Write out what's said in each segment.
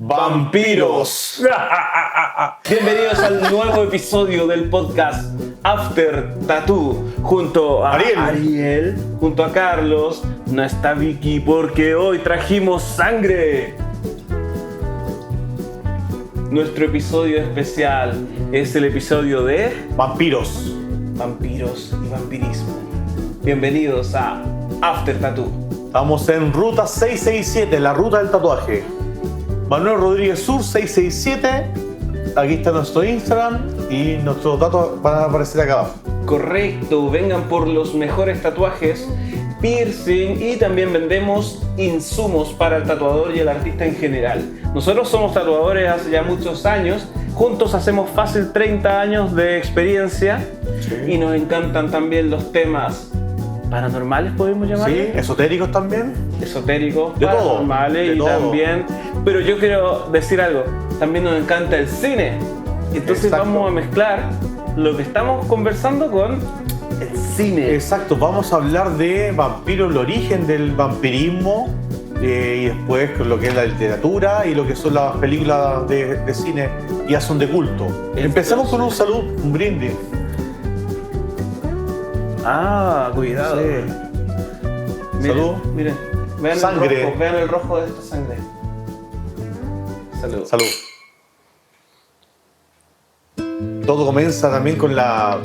vampiros. Bienvenidos al nuevo episodio del podcast After Tattoo. Junto a Ariel, junto a Carlos, no está Vicky porque hoy trajimos sangre. Nuestro episodio especial es el episodio de Vampiros. Vampiros y vampirismo. Bienvenidos a After Tattoo. Estamos en ruta 667, la ruta del tatuaje. Manuel Rodríguez Sur 667. Aquí está nuestro Instagram y nuestros datos van a aparecer acá abajo. Correcto, vengan por los mejores tatuajes, piercing y también vendemos insumos para el tatuador y el artista en general. Nosotros somos tatuadores hace ya muchos años, juntos hacemos fácil 30 años de experiencia y nos encantan también los temas paranormales, podemos llamarlos. Sí, esotéricos también. Esotéricos, De todo, paranormales de y todo. También, pero yo quiero decir algo, también nos encanta el cine. Entonces Exacto. vamos a mezclar lo que estamos conversando con el cine. Exacto, vamos a hablar de vampiros, el origen del vampirismo y después con lo que es la literatura y lo que son las películas de cine y ya son de culto. Empecemos con un salud, un brindis. Ah, cuidado. Sí. Miren, Salud. miren, vean Sangre. el rojo, vean el rojo de esta sangre. Salud. Salud. Todo comienza también con la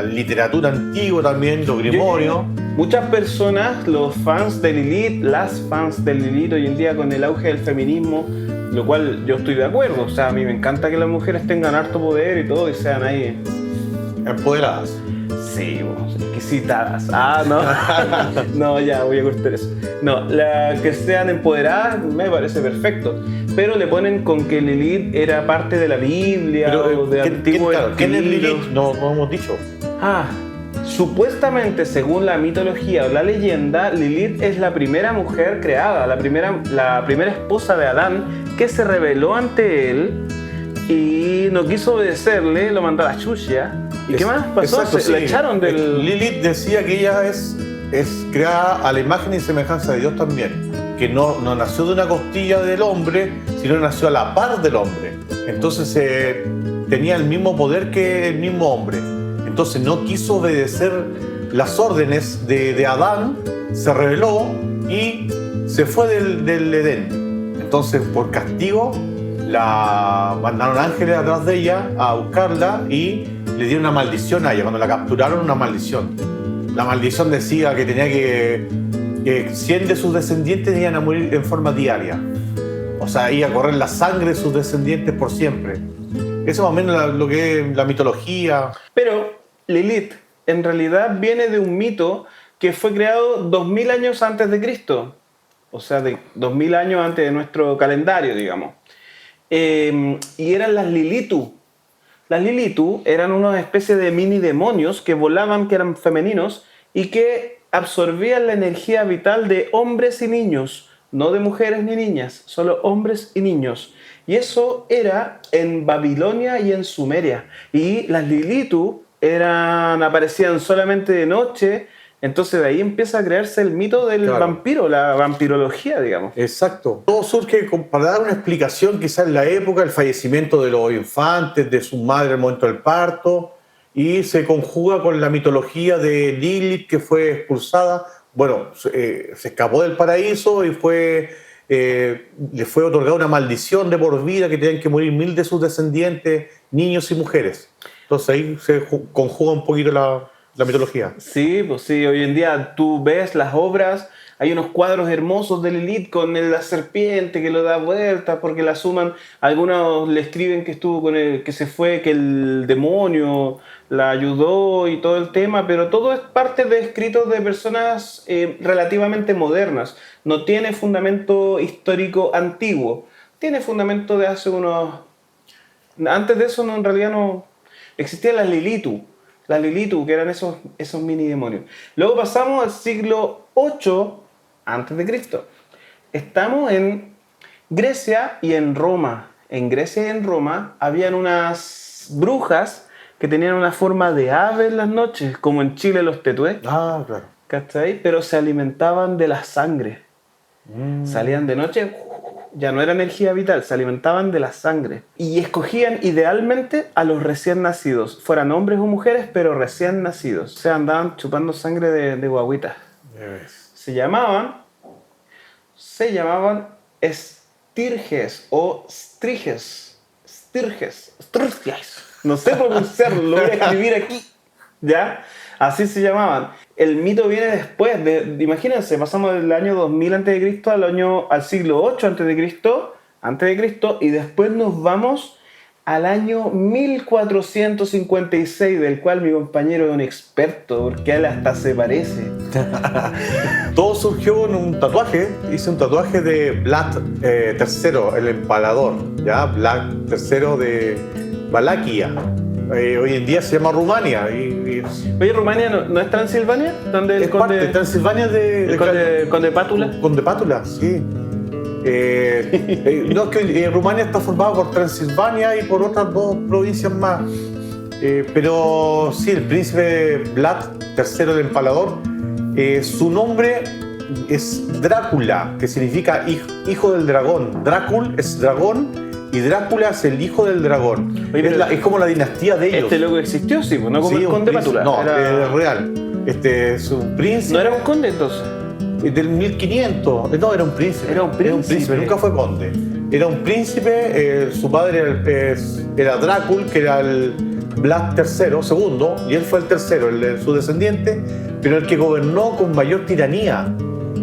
literatura antigua también, los grimorios. Muchas personas, los fans de Lilith, las fans de Lilith hoy en día con el auge del feminismo, lo cual yo estoy de acuerdo. O sea, a mí me encanta que las mujeres tengan harto poder y todo y sean ahí. Empoderadas. Sí, exquisitadas. Ah, no. No, ya voy a cortar eso. No, que sean empoderadas me parece perfecto. Pero le ponen con que Lilith era parte de la Biblia o de antiguo ¿quién es estilo. Lilith? No hemos dicho. Supuestamente, según la mitología o la leyenda, Lilith es la primera mujer creada, la primera esposa de Adán que se rebeló ante él y no quiso obedecerle, lo mandó a la chucha. ¿Y qué más pasó? Exacto, La echaron del... Lilith decía que ella es creada a la imagen y semejanza de Dios también. Que no nació de una costilla del hombre, sino nació a la par del hombre. Entonces tenía el mismo poder que el mismo hombre. Entonces no quiso obedecer las órdenes de Adán, se rebeló y se fue del Edén. Entonces, por castigo, la mandaron ángeles atrás de ella a buscarla y le dieron una maldición a ella. Cuando la capturaron, una maldición. La maldición decía que tenía que 100 de sus descendientes iban a morir en forma diaria. O sea, iba a correr la sangre de sus descendientes por siempre. Eso es más o menos lo que es la mitología. Pero Lilith en realidad viene de un mito que fue creado 2000 años antes de Cristo. O sea, de 2000 años antes de nuestro calendario, digamos. Y eran las Lilitu. Las Lilitu eran una especie de mini demonios que volaban, que eran femeninos y que absorbían la energía vital de hombres y niños, no de mujeres ni niñas, solo hombres y niños. Y eso era en Babilonia y en Sumeria. Y las Lilitu aparecían solamente de noche. Entonces de ahí empieza a crearse el mito del vampiro, la vampirología, digamos. Exacto. Todo surge para dar una explicación quizás en la época, el fallecimiento de los infantes, de su madre al momento del parto, y se conjuga con la mitología de Lilith, que fue expulsada. Bueno, se escapó del paraíso y le fue otorgada una maldición de por vida que tenían que morir 1000 de sus descendientes, niños y mujeres. Entonces ahí se conjuga un poquito la mitología. Sí, pues sí, hoy en día tú ves las obras, hay unos cuadros hermosos de Lilith con la serpiente que lo da vueltas porque la suman, algunos le escriben que estuvo con que se fue, que el demonio la ayudó y todo el tema, pero todo es parte de escritos de personas relativamente modernas, no tiene fundamento histórico antiguo, tiene fundamento de hace unos... Antes de eso en realidad no existían las Lilitu, que eran esos mini demonios. Luego pasamos al siglo VIII antes de Cristo. Estamos en Grecia y en Roma. En Grecia y en Roma habían unas brujas que tenían una forma de ave en las noches, como en Chile los tetués. Ah, claro. ¿Cachai? Pero se alimentaban de la sangre. Salían de noche ya no era energía vital, se alimentaban de la sangre. Y escogían idealmente a los recién nacidos, fueran hombres o mujeres, pero recién nacidos. O sea, andaban chupando sangre de guaguitas. Se llamaban estirges o striges. Stirges. No sé pronunciarlo, lo voy a escribir aquí. ¿Ya? Así se llamaban. El mito viene después. Imagínense, pasamos del año 2000 a.C. al siglo 8 a.C. Y después nos vamos al año 1456, del cual mi compañero es un experto, porque a él hasta se parece. Todo surgió en un tatuaje. Hice un tatuaje de Vlad III, el empalador, ¿ya? Vlad III de Valaquia. Hoy en día se llama Rumania. Oye, ¿Rumania no es Transilvania? ¿Donde el es parte de Transilvania el conde Pátula? Conde Pátula, sí. No, es que Rumania está formada por Transilvania y por otras dos provincias más. Pero sí, el príncipe Vlad III el Empalador, su nombre es Drácula, que significa hijo del dragón. Drácul es dragón y Drácula es el hijo del dragón. Oye, es como la dinastía de ellos. Este loco existió, sí, ¿no? Como sí, el conde Pátula. No, es real. Su príncipe. ¿No era un conde entonces? Del 1500. No, era un príncipe. Era un príncipe. Nunca fue conde. Era un príncipe. Su padre era Drácul, que era el Vlad III, segundo, y él fue el tercero, su descendiente, pero el que gobernó con mayor tiranía.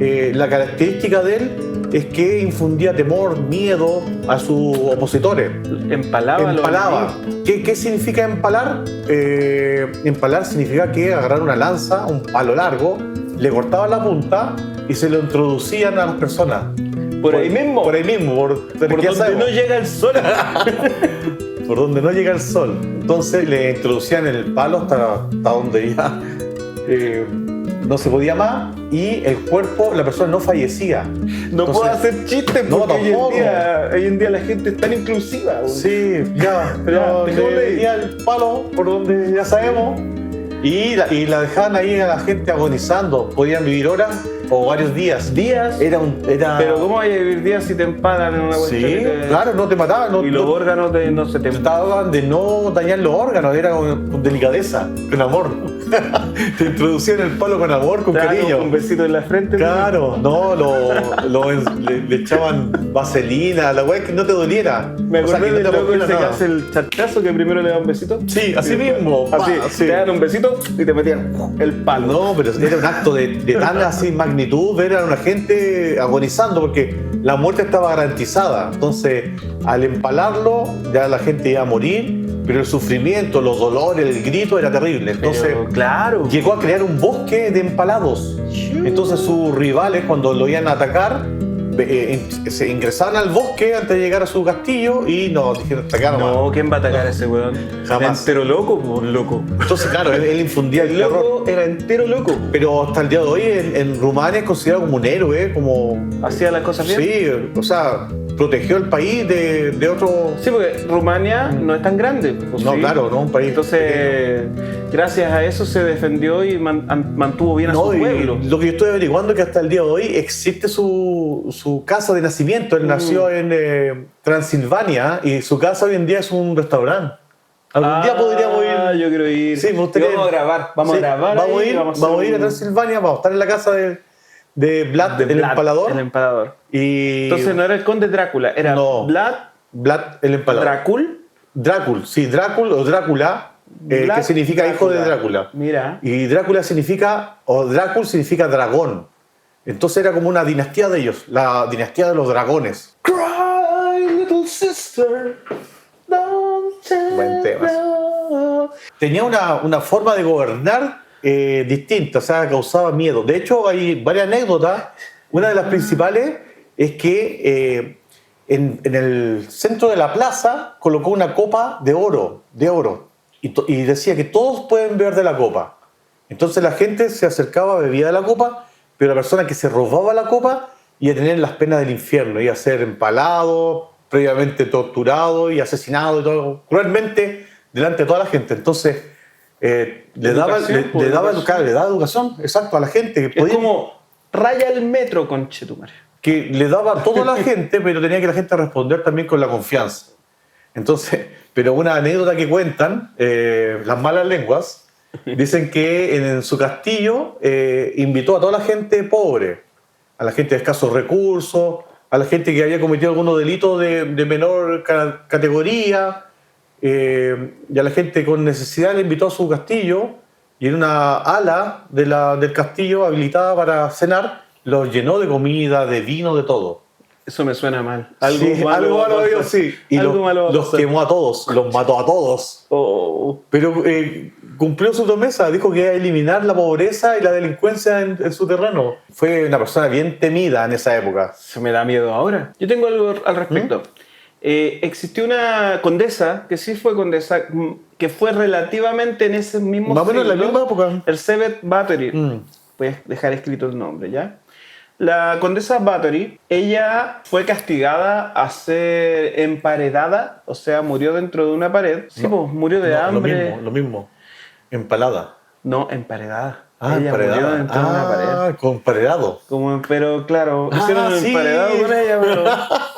La característica de él es que infundía temor, miedo a sus opositores. Empalaba. ¿Qué significa empalar? Empalar significa que agarrar una lanza, un palo largo, le cortaban la punta y se lo introducían a las personas. Por ahí mismo. Por donde no llega el sol. Por donde no llega el sol. Entonces le introducían el palo hasta donde ya no se podía más y el cuerpo, la persona no fallecía. No puedo hacer chistes porque hoy en día la gente es tan inclusiva. Güey. Sí, ya. Pero le venía el palo por donde ya sabemos y la dejaban ahí a la gente agonizando. Podían vivir horas o varios días. Era... Pero ¿cómo vas a vivir días si te empalan en una cuestión? Sí, claro, no te mataban. Y los órganos no se te trataban de no dañar los órganos, era con delicadeza, con amor. Te introducían el palo con amor, con cariño. Un besito en la frente. Claro, le echaban vaselina, la weá que no te doliera. Me acordé del loco ese que hace el charchazo, que primero le da un besito. Sí, así mismo. Te dan un besito y te metían el palo. No, pero era un acto de tan así magnitud, ver a una gente agonizando, porque la muerte estaba garantizada. Entonces, al empalarlo, ya la gente iba a morir, pero el sufrimiento, los dolores, el grito era terrible. Entonces, claro, llegó a crear un bosque de empalados. Entonces, sus rivales, cuando lo iban a atacar, se ingresaban al bosque antes de llegar a su castillo y dijeron atacar. No, ¿quién va a atacar a ese weón? Jamás. Entero loco, pues loco. Entonces, claro, él infundía el terror. Loco era entero loco. Pero hasta el día de hoy en Rumania es considerado como un héroe, como... ¿Hacía las cosas bien? Sí, o sea, protegió el país de otro... Sí, porque Rumania no es tan grande. Pues, no, sí. Claro, no, un país... Entonces, gracias a eso se defendió y mantuvo bien a su pueblo. Lo que yo estoy averiguando es que hasta el día de hoy existe su casa de nacimiento. Él nació en Transilvania y su casa hoy en día es un restaurante. Algún día podríamos ir. Yo quiero ir. Sí, me gustaría. Vamos a grabar. Vamos a ir a Transilvania, vamos a estar en la casa de Vlad, el Empalador. El Empalador. Entonces no era el conde Drácula, era Vlad el Empalador. Drácul, sí, Drácul o Drácula, que significa hijo de Drácula. Mira. Y Drácula significa, o Drácul significa dragón. Entonces era como una dinastía de ellos, la dinastía de los dragones. Cry, little sister, don't tell. Buen tema. Tenía una forma de gobernar distinta, o sea, causaba miedo. De hecho, hay varias anécdotas. Una de las principales es que en el centro de la plaza colocó una copa de oro, y decía que todos pueden beber de la copa. Entonces la gente se acercaba, bebía de la copa, pero la persona que se robaba la copa iba a tener las penas del infierno, iba a ser empalado, previamente torturado y asesinado y todo, cruelmente delante de toda la gente. Entonces le daba educación, exacto, a la gente. Que es como raya el metro, conchetumare. que le daba todo a la gente, pero tenía que la gente responder también con la confianza. Entonces, pero una anécdota que cuentan, las malas lenguas, dicen que en su castillo invitó a toda la gente pobre, a la gente de escasos recursos, a la gente que había cometido algunos delitos de menor categoría, y a la gente con necesidad le invitó a su castillo, y en una ala del castillo habilitada para cenar, los llenó de comida, de vino, de todo. Eso me suena mal. Algo malo vio, sí. Y los quemó a todos, los mató a todos. Oh. Pero cumplió su promesa, dijo que iba a eliminar la pobreza y la delincuencia en su terreno. Fue una persona bien temida en esa época. Se me da miedo ahora. Yo tengo algo al respecto. Existió una condesa, que sí fue condesa, que fue relativamente en ese mismo más o menos en la misma época. Elizabeth Bathory. Puedes dejar escrito el nombre, ¿ya? La condesa Bathory, ella fue castigada a ser emparedada, o sea, murió dentro de una pared. Sí, no, pues murió de hambre. Lo mismo. Empalada. No, emparedada. Ah, ella murió dentro de una pared. Ah, con emparedado. Pero claro, hicieron un emparedado con ella, pero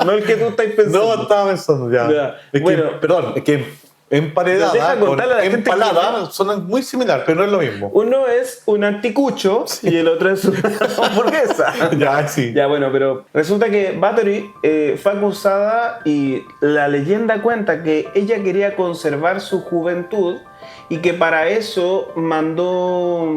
no el que tú estás pensando. No, estaba pensando ya. Es bueno, que, perdón, es que emparedada con empalada son muy similares, pero no es lo mismo. Uno es un anticucho y el otro es una hamburguesa. Ya, sí. Ya, bueno, pero resulta que Bathory fue acusada y la leyenda cuenta que ella quería conservar su juventud y que para eso mandó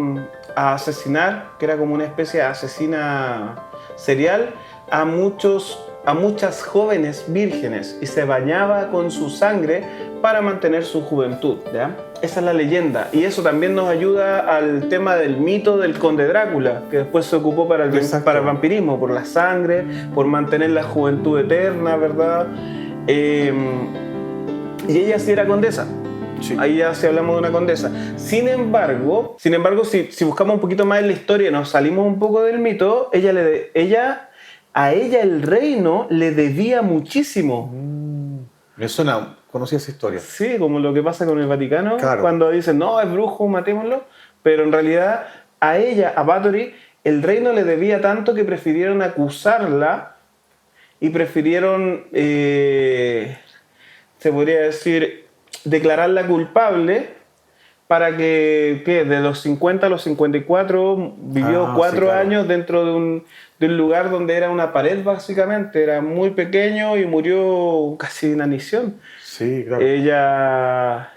a asesinar, que era como una especie de asesina serial, a muchas jóvenes vírgenes y se bañaba con su sangre para mantener su juventud, ¿ya? Esa es la leyenda y eso también nos ayuda al tema del mito del conde Drácula, que después se ocupó para el vampirismo, por la sangre, por mantener la juventud eterna, ¿verdad? Y ella sí era condesa. Sí. Ahí ya sí hablamos de una condesa. Sin embargo, si buscamos un poquito más en la historia y nos salimos un poco del mito, a ella el reino le debía muchísimo. Me suena, conocí esa historia. Sí, como lo que pasa con el Vaticano, claro. Cuando dicen, no, es brujo, matémoslo. Pero en realidad a ella, a Bathory, el reino le debía tanto que prefirieron acusarla y prefirieron, se podría decir, declararla culpable para que de los 50 a los 54 vivió 4 años dentro de un lugar donde era una pared básicamente, era muy pequeño y murió casi de inanición. Sí, claro. Ella...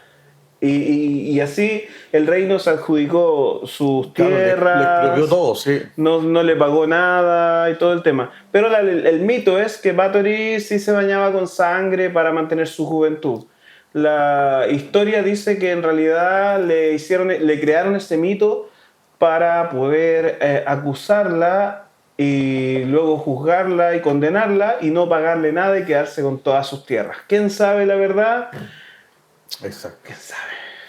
Y así el reino se adjudicó sus tierras, le expropió todo, sí. No le pagó nada y todo el tema. Pero el mito es que Bathory sí se bañaba con sangre para mantener su juventud. La historia dice que en realidad le crearon ese mito para poder acusarla y luego juzgarla y condenarla y no pagarle nada y quedarse con todas sus tierras. ¿Quién sabe la verdad? Exacto. ¿Quién sabe?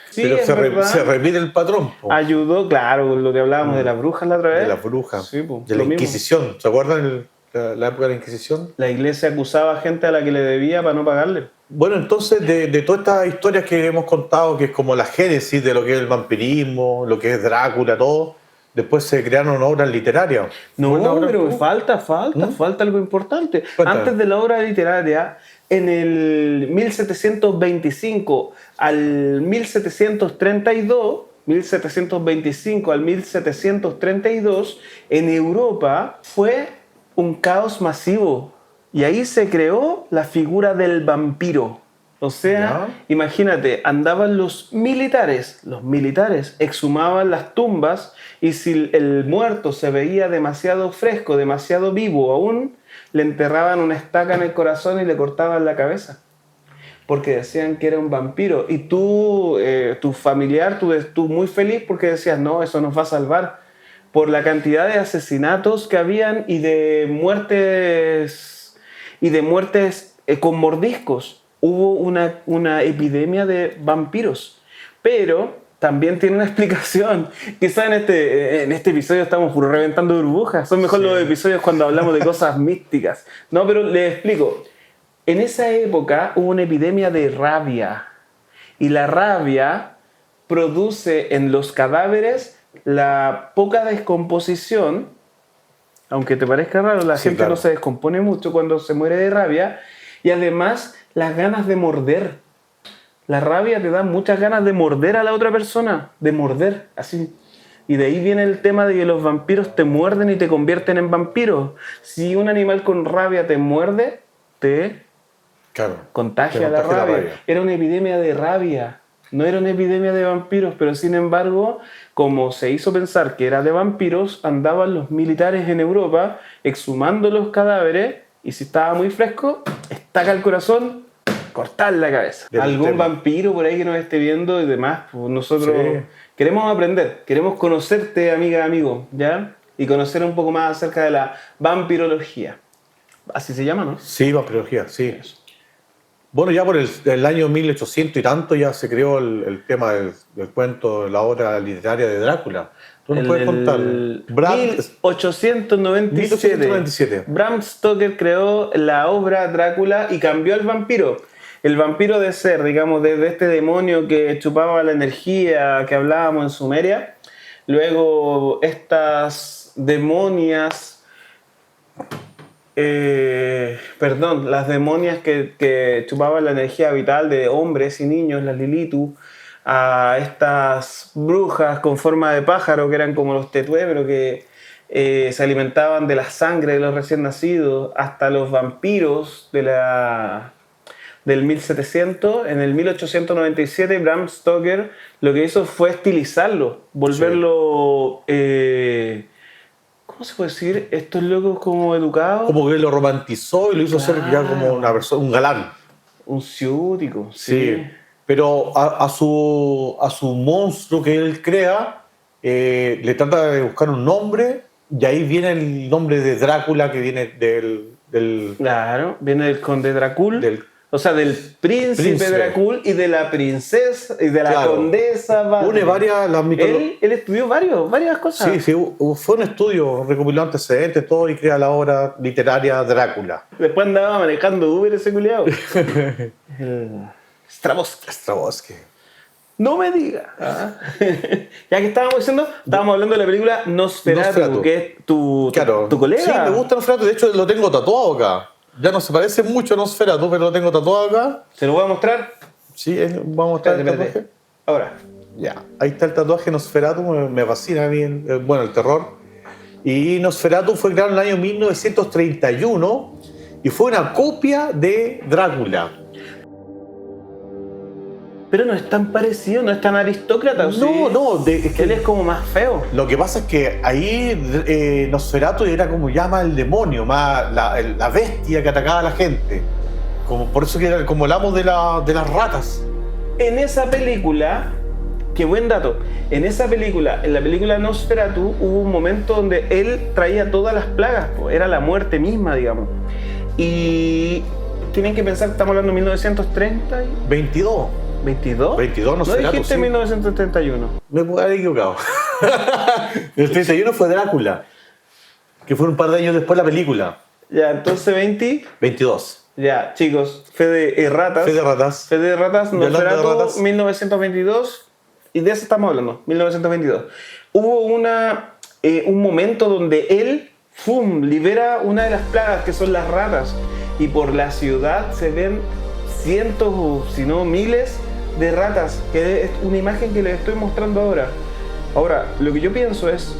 Sí, pero se repite el patrón. Po. Ayudó, claro, lo que hablábamos de las brujas la otra vez. De las brujas. Sí, po, de la Inquisición. ¿Se acuerdan la época de la Inquisición? La iglesia acusaba a gente a la que le debía para no pagarle. Bueno, entonces, de todas estas historias que hemos contado, que es como la génesis de lo que es el vampirismo, lo que es Drácula, todo, después se crearon obras literarias. No, pero falta algo importante. Cuéntame. Antes de la obra literaria, en el 1725 al 1732, en Europa fue un caos masivo. Y ahí se creó la figura del vampiro. O sea, imagínate, andaban los militares exhumaban las tumbas y si el muerto se veía demasiado fresco, demasiado vivo aún, le enterraban una estaca en el corazón y le cortaban la cabeza. Porque decían que era un vampiro. Y tú, tu familiar, tú muy feliz porque decías, no, eso nos va a salvar. Por la cantidad de asesinatos que habían y de muertes con mordiscos. Hubo una epidemia de vampiros. Pero también tiene una explicación. Quizá en este episodio estamos puro reventando burbujas. Son mejor los episodios cuando hablamos de cosas místicas. No, pero les explico. En esa época hubo una epidemia de rabia. Y la rabia produce en los cadáveres la poca descomposición Aunque te parezca raro, la Sí, gente claro. no se descompone mucho cuando se muere de rabia. Y además, las ganas de morder. La rabia te da muchas ganas de morder a la otra persona. De morder, así. Y de ahí viene el tema de que los vampiros te muerden y te convierten en vampiros. Si un animal con rabia te muerde, te Claro. contagia Te la contagia la rabia. rabia. Era una epidemia de rabia. No era una epidemia de vampiros, pero sin embargo, como se hizo pensar que era de vampiros, andaban los militares en Europa exhumando los cadáveres y si estaba muy fresco, estaca el corazón, cortar la cabeza. Del Algún tema. vampiro por ahí que nos esté viendo y demás, pues nosotros Sí. queremos aprender, queremos conocerte, amiga, amigo, ¿ya? Y conocer un poco más acerca de la vampirología. Así se llama, ¿no? Sí, vampirología, sí. Bueno, ya por el año 1800 y tanto ya se creó el tema del cuento, la obra literaria de Drácula. ¿Tú nos puedes contar? Bram 1897. 1897. Bram Stoker creó la obra Drácula y cambió al vampiro. El vampiro de ser, digamos, desde este demonio que chupaba la energía que hablábamos en Sumeria. Luego estas demonias... las demonias que chupaban la energía vital de hombres y niños, las Lilitu, a estas brujas con forma de pájaro que eran como los tetué, pero que se alimentaban de la sangre de los recién nacidos, hasta los vampiros del 1700. En el 1897 Bram Stoker lo que hizo fue estilizarlo, volverlo... ¿cómo se puede decir? Estos locos como educados. Como que lo romantizó y lo hizo ser ya como una persona, un galán. Un ciútico, Sí. Pero a su monstruo que él crea, le trata de buscar un nombre y ahí viene el nombre de Drácula que viene del Claro, viene del conde Dracul, Del- o sea, del príncipe Dracul y de la princesa y de la Claro. condesa. une varias las mitologías. Él estudió varias cosas. Sí, sí, fue un estudio, recopiló antecedentes, todo y crea la obra literaria Drácula. Después andaba manejando Uber ese culiao. Straboski. Stravinsky. No me diga. Ya que estábamos diciendo, estábamos hablando de la película Nosferatu, Nosferatu. que es tu colega. Sí, me gusta Nosferatu, de hecho lo tengo tatuado acá. Ya no se parece mucho a Nosferatu, pero lo tengo tatuado acá. ¿Se lo voy a mostrar? Sí, vamos a mostrar el Espérate. tatuaje. Ahora. Ya, ahí está el tatuaje Nosferatu, me fascina a mí, bueno, el terror. Y Nosferatu fue creado en el año 1931 y fue una copia de Drácula. Pero no es tan parecido, no es tan aristócrata. ¿o sí? No, es que Él es como más feo. lo que pasa es que ahí Nosferatu era como ya más el demonio, más la bestia que atacaba a la gente. Como, por eso que era como el amo de las ratas. En esa película, qué buen dato, en la película Nosferatu, hubo un momento donde él traía todas las plagas, po, era la muerte misma, digamos. Y tienen que pensar, estamos hablando de 1930 y 22. 22. 22 ¿No Nosferatu, dijiste sí. 1931? Me puedo haber equivocado. El 31 fue Drácula, que fue un par de años después la película. Ya, entonces 20. 22. Ya, chicos, fe de erratas. Fe de ratas. Fe de ratas, Y hablando de Nosferatu, ratas. 1922. Y de eso estamos hablando, 1922. Hubo un momento donde él, libera una de las plagas que son las ratas. Y por la ciudad se ven cientos o si no miles de ratas, que es una imagen que les estoy mostrando ahora. Ahora, lo que yo pienso es,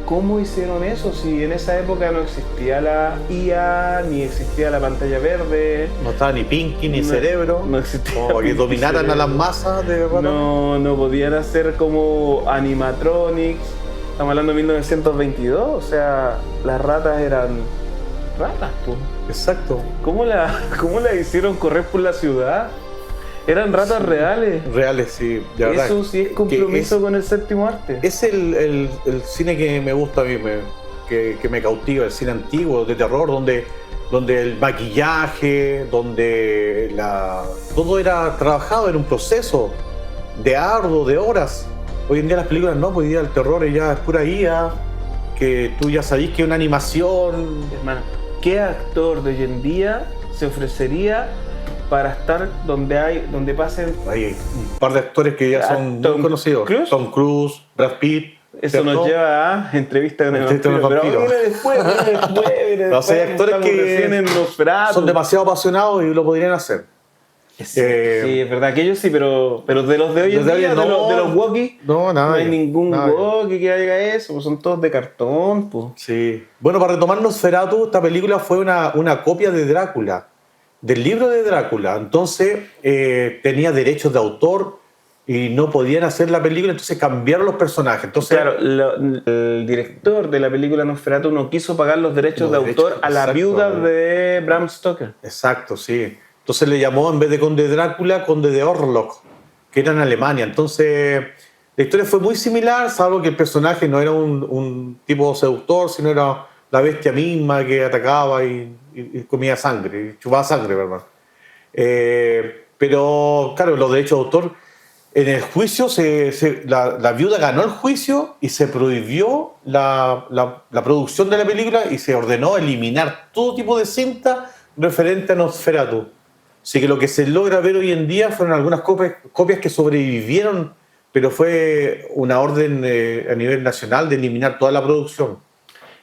¿cómo hicieron eso si en esa época no existía la IA, ni existía la pantalla verde? No estaba ni Pinky ni No- Cerebro. no existía Como que Pinky dominaran a las Cerebro. masas de ratas. No podían hacer como animatronics. Estamos hablando de 1922, o sea, las ratas eran ratas, pues. Exacto. ¿Cómo la hicieron correr por la ciudad? Eran ratas reales. Reales, sí, de verdad. Eso sí es Que compromiso con el séptimo arte. Es el cine que me gusta a mí, que me cautiva, el cine antiguo, de terror, donde el maquillaje, donde todo era trabajado en un proceso de arduo, de horas. Hoy en día las películas no, hoy en día el terror ya es pura IA, que tú ya sabís que es una animación. Hermano, ¿qué actor de hoy en día se ofrecería para estar donde pasen Hay un par de actores que ya son Tom muy conocidos. Cruise. Tom Cruise, Brad Pitt. Eso ¿cierto? nos lleva a entrevista con el Entrevista con vampiro. el Pero vampiro. viene No sé, hay después. actores Estamos que recién en Nosferatu. Son demasiado apasionados y lo podrían hacer. Sí, es verdad que ellos sí, pero de los de hoy en Los de día, hoy no. de los walkie, No, no hay nadie, ningún nadie. walkie que haga eso, pues son todos de cartón, pues. Sí. Bueno, para retomar Nosferatu, esta película fue una copia de Drácula, del libro de Drácula. Entonces tenía derechos de autor y no podían hacer la película, entonces cambiaron los personajes. Entonces, Claro, el director de la película Nosferatu no quiso pagar los derechos Los de autor derechos, a la exacto. viuda de Bram Stoker. exacto, sí. Entonces le llamó, en vez de Conde Drácula, Conde de Orlok, que era en Alemania. Entonces la historia fue muy similar, salvo que el personaje no era un tipo seductor, sino era la bestia misma que atacaba y comía sangre, y chupaba sangre, ¿verdad? Pero, claro, los derechos de autor, en el juicio, la viuda ganó el juicio y se prohibió la producción de la película y se ordenó eliminar todo tipo de cinta referente a Nosferatu. Así que lo que se logra ver hoy en día fueron algunas copias que sobrevivieron, pero fue una orden a nivel nacional de eliminar toda la producción.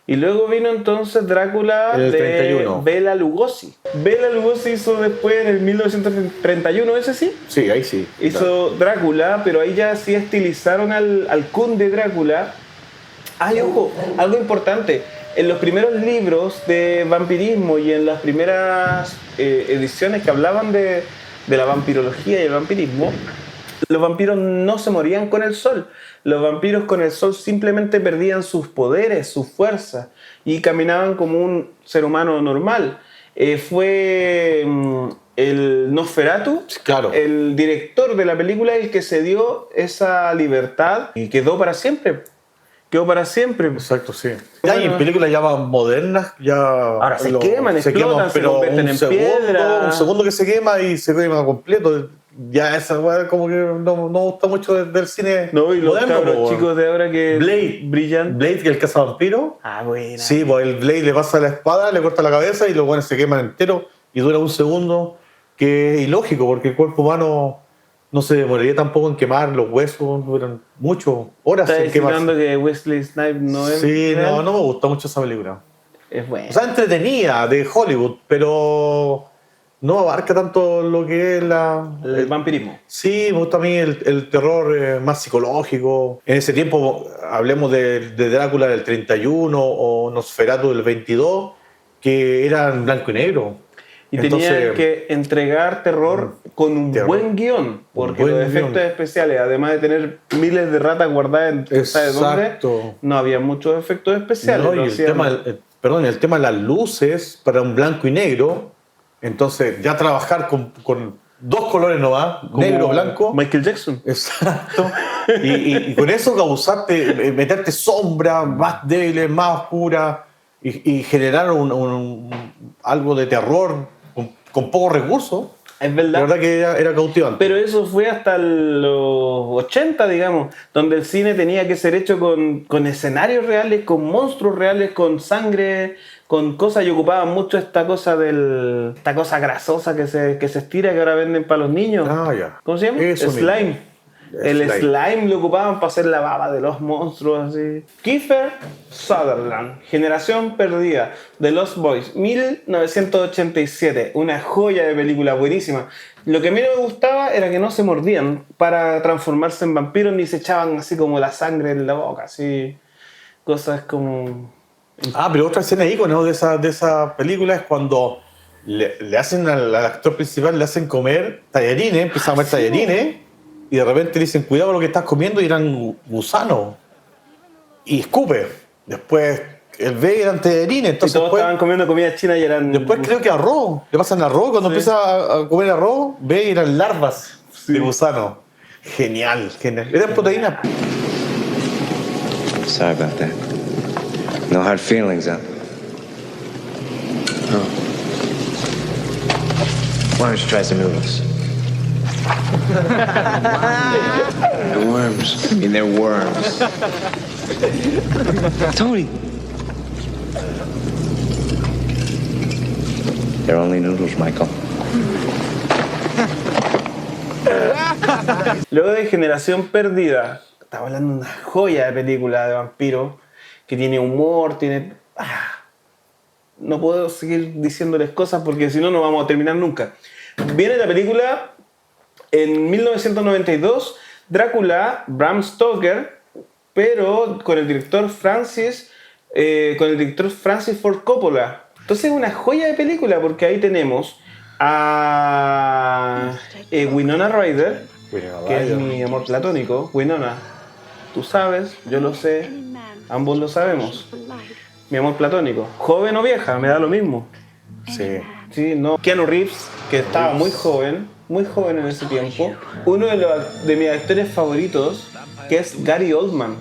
Y luego vino entonces Drácula En el de 31. Bela Lugosi. Bela Lugosi hizo después en el 1931, ¿ese sí? Sí, ahí sí. Hizo Drácula, pero ahí ya sí estilizaron al conde Drácula. Ay, ojo, algo importante. En los primeros libros de vampirismo y en las primeras ediciones que hablaban de la vampirología y el vampirismo, los vampiros no se morían con el sol. Los vampiros con el sol simplemente perdían sus poderes, su fuerza y caminaban como un ser humano normal. Fue el Nosferatu, Claro. el director de la película, el que se dio esa libertad y quedó para siempre. Quedó para siempre. Exacto, sí. Bueno. Ya, y en películas ya más modernas, ya. Ahora se queman, explotan, se convierten en piedra. Un segundo que se quema y se quema completo. Ya esa weá como que no me gusta mucho del cine. No, y los moderno, cabros po, chicos de ahora que Blade. brillan. Blade, que es el cazavampiro. Ah, buena. Sí, pues el Blade le pasa la espada, le corta la cabeza y los buenos se queman entero y dura un segundo, que es ilógico porque el cuerpo humano no se demoraría tampoco en quemar, los huesos duran mucho, horas ¿Estás en quemarse. diciendo que Wesley Snipes no es Sí, real? no me gusta mucho esa película. Es bueno. O sea, entretenida de Hollywood, pero no abarca tanto lo que es el vampirismo. Sí, me gusta a mí el terror más psicológico. En ese tiempo, hablemos de Drácula del 31 o Nosferatu del 22, que eran blanco y negro. Y Entonces, tenían que entregar terror con un terror. buen guión, porque buen los efectos guión. especiales, además de tener miles de ratas guardadas en ¿sabes dónde? Exacto. No había muchos efectos especiales. No, y lo el hacían- tema de las luces para un blanco y negro. Entonces, ya trabajar con dos colores no va, como negro, blanco. Michael Jackson. Exacto. Y con eso causarte, meterte sombras más débiles, más oscuras y generar algo de terror con pocos recursos. Es La verdad. verdad que era cautivante. Pero eso fue hasta los 80, digamos, donde el cine tenía que ser hecho con escenarios reales, con monstruos reales, con sangre, con cosas, y ocupaban mucho esta cosa grasosa que se estira, que ahora venden para los niños. Ah, ya. ¿Cómo se llama? Eso mismo. Slime. El slime lo ocupaban para hacer la baba de los monstruos, así. Kiefer Sutherland, Generación Perdida, The Lost Boys, 1987. Una joya de película, buenísima. Lo que a mí no me gustaba era que no se mordían para transformarse en vampiros, ni se echaban así como la sangre en la boca, así. Cosas como... Pero otra escena ícono de esa película es cuando le hacen al actor principal, le hacen comer tallarines, empieza a comer tallarines, y de repente le dicen, cuidado con lo que estás comiendo, y eran gusanos. Y escupe. Después, él ve y eran tallarines. Y Entonces, todos después, estaban comiendo comida china y eran... después creo que arroz. Le pasan arroz. Cuando Sí. empieza a comer arroz, ve y eran larvas de gusano. Genial, genial. Eran proteínas. Sorry about that. No hard feelings, huh? Why don't you try some noodles? They're worms. I mean, they're worms. Tony! They're only noodles, Michael. Luego de Generación Perdida, estaba hablando de una joya de película de vampiro que tiene humor, tiene... No puedo seguir diciéndoles cosas porque si no, no vamos a terminar nunca. Viene la película en 1992, Drácula, Bram Stoker, pero con el director Francis Ford Coppola. Entonces es una joya de película porque ahí tenemos a Winona Ryder, que es mi amor platónico. Winona, tú sabes, yo lo sé, ambos lo sabemos. Mi amor platónico. Joven o vieja, me da lo mismo. Sí. Sí, no. Keanu Reeves, que estaba muy joven en ese tiempo. Uno de mis actores favoritos, que es Gary Oldman.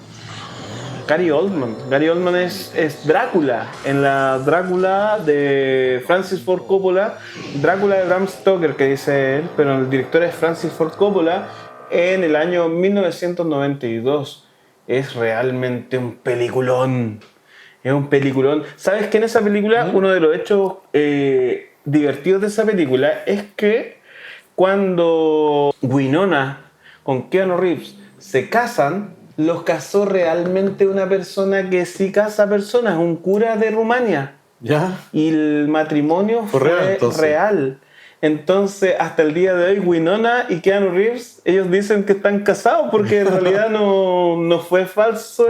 Gary Oldman es Drácula. En la Drácula de Francis Ford Coppola, Drácula de Bram Stoker, que dice él, pero el director es Francis Ford Coppola en el año 1992. Es realmente un peliculón. Es un peliculón. ¿Sabes que en esa película, uno de los hechos divertidos de esa película es que cuando Winona con Keanu Reeves se casan, los casó realmente una persona que sí casa personas, un cura de Rumania. ¿Ya? Y el matrimonio fue entonces. real. Entonces, hasta el día de hoy, Winona y Keanu Reeves, ellos dicen que están casados porque en realidad no fue falso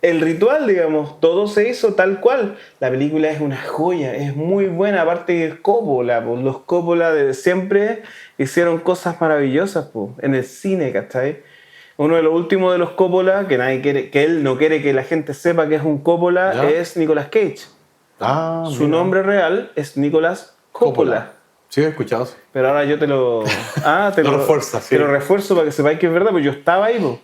el ritual, digamos. Todo se hizo tal cual. La película es una joya, es muy buena. Aparte de Coppola, pues, los Coppola de siempre hicieron cosas maravillosas pues, en el cine, ¿cachai? Uno de los últimos de los Coppola, que nadie quiere, que él no quiere que la gente sepa que es un Coppola, ¿Ya? es Nicolas Cage. Su mira. nombre real es Nicolas Coppola. Sí, he escuchado eso. Pero ahora yo te lo... te Lo refuerza, sí. Te lo refuerzo para que sepáis que es verdad, pues yo estaba ahí, pues.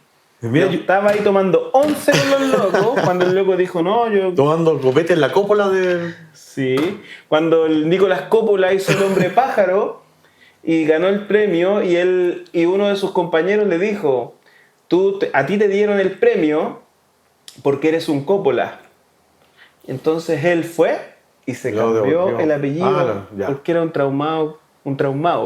Mira, Yo estaba ahí tomando 11 con los locos, cuando el loco dijo, no, yo... tomando copete en la cópola de... Sí, cuando el Nicolas Coppola hizo El Hombre Pájaro y ganó el premio y uno de sus compañeros le dijo, a ti te dieron el premio porque eres un Coppola. Entonces él fue y se Lo cambió devolvió. el apellido Ya. porque era un traumado.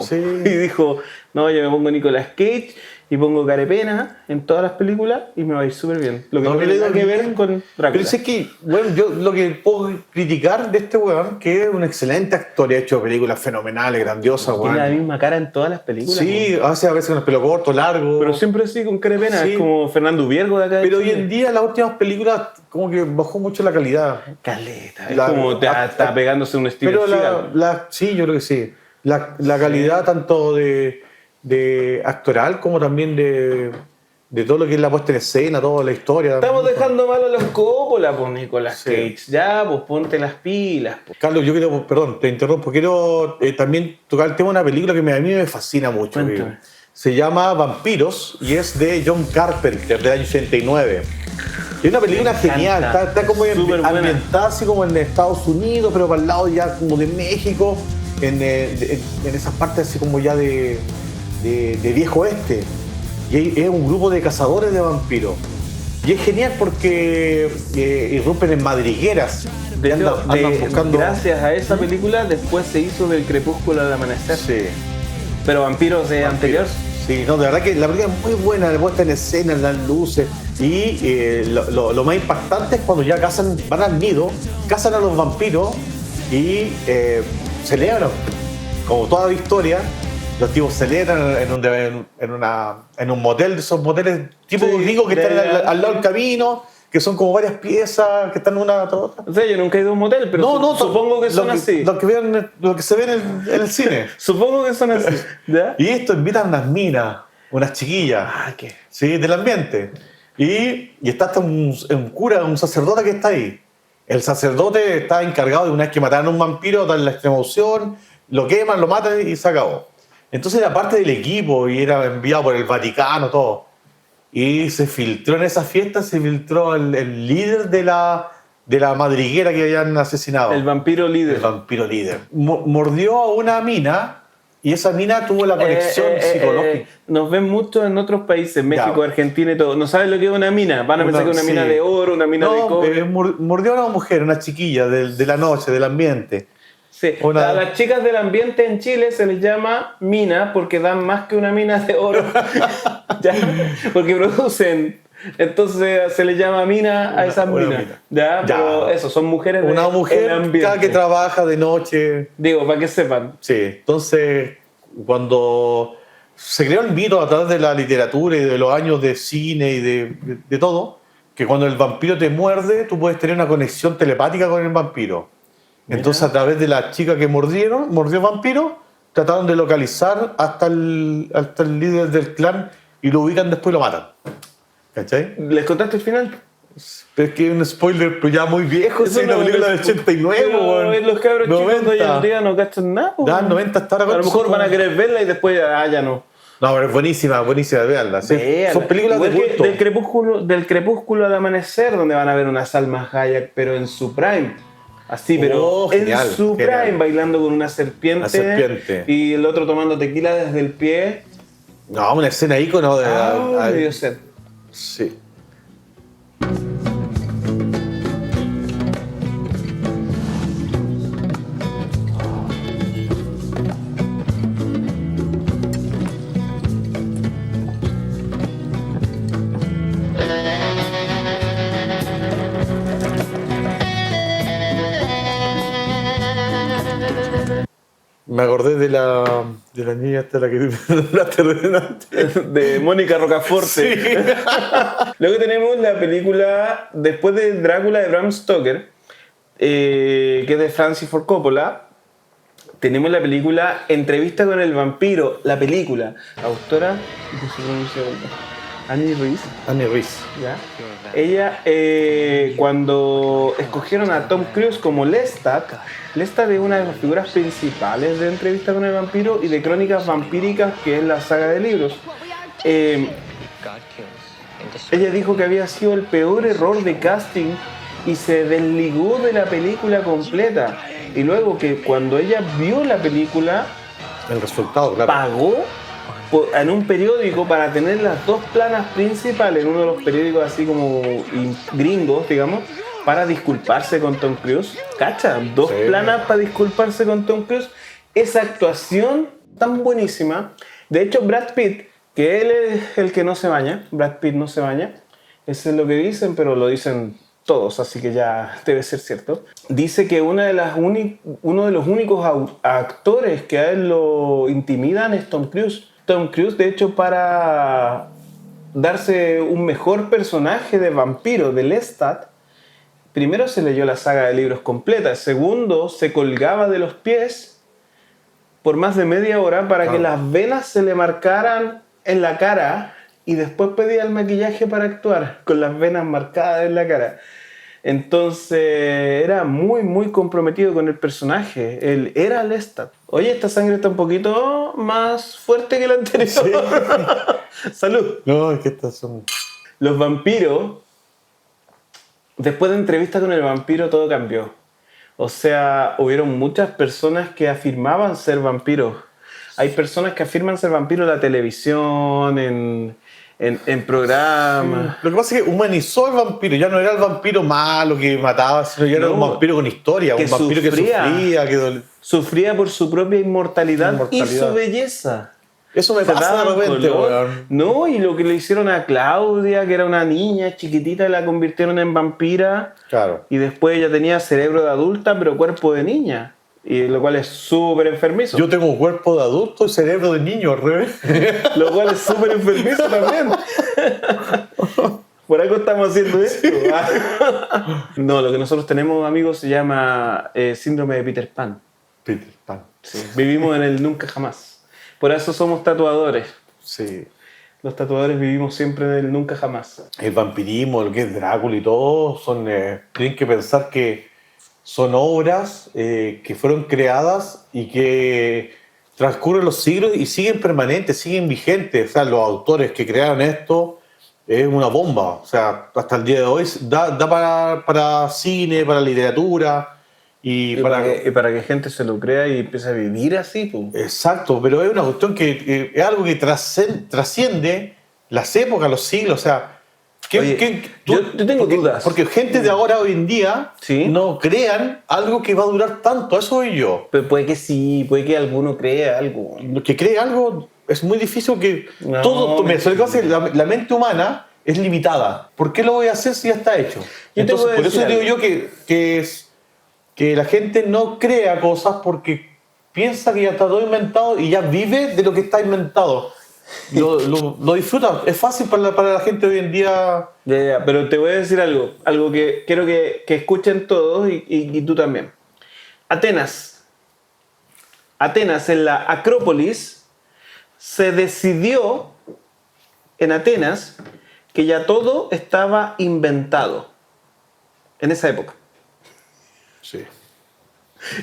Sí. Y dijo, no, yo me pongo Nicolas Cage y pongo Carepena en todas las películas y me va a ir súper bien. Lo que no tiene nada que ver con Drácula. Pero es que, bueno, yo lo que puedo criticar de este weón, que es un excelente actor y ha hecho películas fenomenales, grandiosas, Tiene la weón. misma cara en todas las películas. Sí, hace a veces con el pelo corto, largo. Pero siempre así con Carepena, Sí. es como Fernando Ubiergo de acá. de Pero hoy Chile. en día las últimas películas como que bajó mucho la calidad. Caleta, es La- como está pegándose un Steven Pero Seagal. sí, yo creo que sí. La calidad tanto de actoral como también de todo lo que es la puesta en escena, toda la historia. Estamos dejando mal a los Coppola, pues Nicolas Sí. Cage. Ya, pues ponte las pilas. Pues. Carlos, yo quiero, perdón, te interrumpo, quiero también tocar el tema de una película que a mí me fascina mucho. Cuéntame. Se llama Vampiros y es de John Carpenter, del año 89. Y es una película Me genial, encanta. está como Súper buena. ambientada así como en Estados Unidos, pero para el lado ya como de México, en esas partes así como ya de viejo oeste. Y es un grupo de cazadores de vampiros. Y es genial porque irrumpen en madrigueras. De Y hecho, andan buscando... gracias a esa película, después se hizo Del Crepúsculo al Amanecer. Sí. Pero Vampiros de anterior. Sí, no, de verdad que la película es muy buena, la puesta en escena, las luces. Y lo más impactante es cuando ya van al nido, cazan a los vampiros y celebran. Como toda historia, los tipos celebran en un motel, de esos moteles tipo Sí, gringos que de están la- al lado del camino, que son como varias piezas que están una tras otra. O sea, yo nunca he ido a un motel, pero supongo que son así. Lo que se ve en el cine. Supongo que son así. ¿Ya? Y esto invitan unas minas, unas chiquillas, ¿Qué? ¿sí? Del ambiente. Y está hasta un cura, un sacerdote que está ahí. El sacerdote está encargado de una vez que mataron a un vampiro, darle la extrema unción, lo queman, lo matan y se acabó. Entonces era parte del equipo y era enviado por el Vaticano, todo. Y se filtró en esa fiesta, se filtró el líder de la madriguera que habían asesinado. El vampiro líder. El vampiro líder. Mordió a una mina y esa mina tuvo la conexión psicológica. Nos ven mucho en otros países, México, Ya. Argentina y todo. No saben lo que es una mina. Van a pensar que es una Sí. mina de oro, una mina de No, cobre. mordió a una mujer, una chiquilla de la noche, del ambiente. Sí. A las chicas del ambiente en Chile se les llama mina porque dan más que una mina de oro. ¿Ya? Porque producen. Entonces se les llama mina a esas minas. ¿Ya? Pero eso, son mujeres una del mujer ambiente. que trabaja de noche. Digo, para que sepan. Sí, entonces cuando se creó el mito a través de la literatura y de los años de cine y de todo, que cuando el vampiro te muerde, tú puedes tener una conexión telepática con el vampiro. Entonces, a través de la chica que mordió el vampiro, trataron de localizar hasta el líder del clan y lo ubican después y lo matan. ¿Cachai? ¿Les contaste el final? Pero es que es un spoiler pero ya muy viejo, es una película del 89. Pero los cabros chicos de hoy en día no cachan nada. Ya, 90 hasta ahora. A lo mejor van a querer verla y después ya no. No, pero es buenísima, veanla. ¿Sí? Son películas igual de culto. Del crepúsculo al amanecer, donde van a ver una Salma Hayek, pero en su prime. Así, pero genial, en su prime, bailando con una serpiente. Y el otro tomando tequila desde el pie. No, una escena ícono de... medio set. Sí. Me acordé de la niña esta la que hablaste delante. De Mónica Rocaforte. Sí. Luego tenemos la película, después de Drácula de Bram Stoker, que es de Francis Ford Coppola. Tenemos la película Entrevista con el vampiro, la película. Autora, ¿cómo se pronuncia? Annie Rice. ¿Ya? Ella, cuando escogieron a Tom Cruise como Lestat es una de las figuras principales de Entrevista con el vampiro y de Crónicas vampíricas, que es la saga de libros. Ella dijo que había sido el peor error de casting y se desligó de la película completa. Y luego que cuando ella vio la película, el resultado, claro, pagó en un periódico para tener las dos planas principales, en uno de los periódicos así como gringos, digamos, para disculparse con Tom Cruise. ¿Cacha? Dos planas para disculparse con Tom Cruise. Esa actuación tan buenísima. De hecho, Brad Pitt, que él es el que no se baña, Brad Pitt no se baña, eso es lo que dicen, pero lo dicen todos, así que ya debe ser cierto. Dice que uno de los únicos actores que a él lo intimidan es Tom Cruise. Tom Cruise, de hecho, para darse un mejor personaje de vampiro, de Lestat, primero se leyó la saga de libros completa, segundo se colgaba de los pies por más de media hora para que las venas se le marcaran en la cara y después pedía el maquillaje para actuar con las venas marcadas en la cara. Entonces era muy, muy comprometido con el personaje. Él era Lestat. Oye, esta sangre está un poquito más fuerte que la anterior. Sí. Salud. No, es que estas son... Los vampiros, después de Entrevista con el vampiro, todo cambió. O sea, hubieron muchas personas que afirmaban ser vampiros. Hay personas que afirman ser vampiros en la televisión, en programas. Lo que pasa es que humanizó al vampiro. Ya no era el vampiro malo que mataba, sino ya era un vampiro con historia. Un vampiro que sufría, que sufría por su propia inmortalidad y su belleza. Eso me pasa de repente, weón. No, y lo que le hicieron a Claudia, que era una niña chiquitita, la convirtieron en vampira. Claro. Y después ella tenía cerebro de adulta, pero cuerpo de niña. Y lo cual es súper enfermizo. Yo tengo cuerpo de adulto y cerebro de niño, al revés. Lo cual es súper enfermizo también. Por algo estamos haciendo esto. No, lo que nosotros tenemos, amigos, se llama síndrome de Peter Pan. Peter Pan. Sí. Vivimos en el nunca jamás. Por eso somos tatuadores. Sí. Los tatuadores vivimos siempre en el nunca jamás. El vampirismo, lo que es Drácula y todo, tienen que pensar que son obras que fueron creadas y que transcurren los siglos y siguen permanentes, siguen vigentes. O sea, los autores que crearon esto es una bomba. O sea, hasta el día de hoy da para cine, para literatura. Y para que gente se lo crea y empiece a vivir así. Pues. Exacto, pero es una cuestión que es algo que trasciende las épocas, los siglos. O sea, Oye, yo tengo dudas. Porque gente de ahora, hoy en día, Sí. no crean algo que va a durar tanto. Eso soy yo. Pero puede que sí, puede que alguno crea algo. Lo que cree algo es muy difícil que No. todo. Mira, ¿sabes qué pasa? La mente humana es limitada. ¿Por qué lo voy a hacer si ya está hecho? te Entonces, voy a por eso decir digo algo. yo que la gente no crea cosas porque piensa que ya está todo inventado y ya vive de lo que está inventado. Lo disfruta. Es fácil para la gente hoy en día. Ya, pero te voy a decir algo que quiero que escuchen todos y tú también. Atenas, en la Acrópolis, se decidió en Atenas que ya todo estaba inventado en esa época. Sí.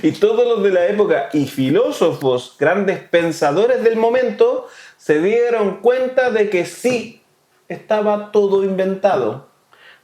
Y todos los de la época y filósofos, grandes pensadores del momento, se dieron cuenta de que sí, estaba todo inventado.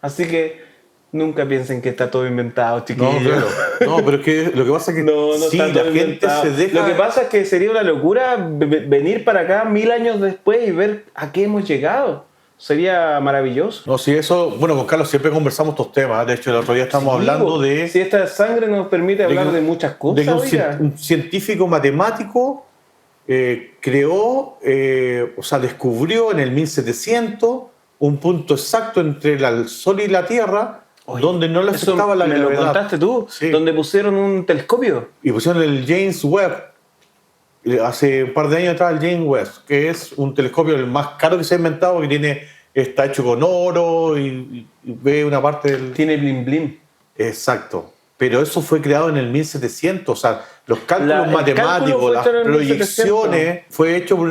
Así que nunca piensen que está todo inventado, No, chiquillos. claro. No, pero es que lo que pasa es que No sí, está la todo gente inventado. se deja. Lo que pasa es que sería una locura venir para acá 1000 años después y ver a qué hemos llegado. Sería maravilloso. No, sí, eso. Bueno, con Carlos siempre conversamos estos temas. De hecho, el otro día estamos hablando de. Si esta sangre nos permite hablar de muchas cosas. De que oiga. un científico matemático creó, o sea, descubrió en el 1700 un punto exacto entre el Sol y la Tierra, Oye, donde no le eso afectaba la me lo gravedad. contaste tú, Sí. donde pusieron un telescopio. Y pusieron el James Webb, hace un par de años atrás, el James Webb, que es un telescopio el más caro que se ha inventado, que está hecho con oro y ve una parte del... Tiene blim blim. Exacto. Pero eso fue creado en el 1700, o sea, los cálculos El matemáticos, cálculo fue las hecho en el proyecciones, fue hecho por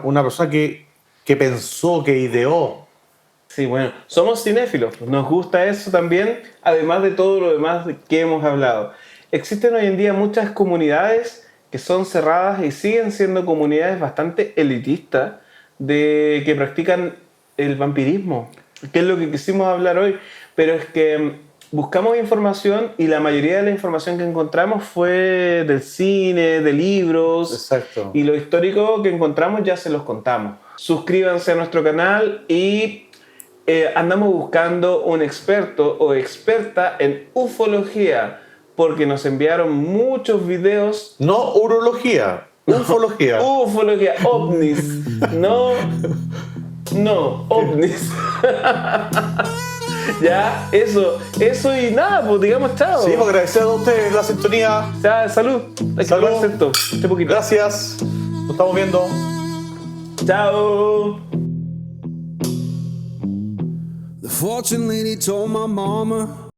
una persona que pensó, que ideó. Sí, bueno, somos cinéfilos, nos gusta eso también, además de todo lo demás que hemos hablado. Existen hoy en día muchas comunidades que son cerradas y siguen siendo comunidades bastante elitistas que practican el vampirismo, que es lo que quisimos hablar hoy, pero es que buscamos información y la mayoría de la información que encontramos fue del cine, de libros. Exacto. Y lo histórico que encontramos ya se los contamos. Suscríbanse a nuestro canal y andamos buscando un experto o experta en ufología porque nos enviaron muchos videos. No urología, ufología. Ufología, ovnis. No, ovnis. Ya, eso y nada, pues digamos chao. Sí, pues agradecer a ustedes la sintonía. Ya, salud. Hay que Salud. tomarse esto, este poquito. Gracias. Nos estamos viendo. Chao. The fortune lady told my mama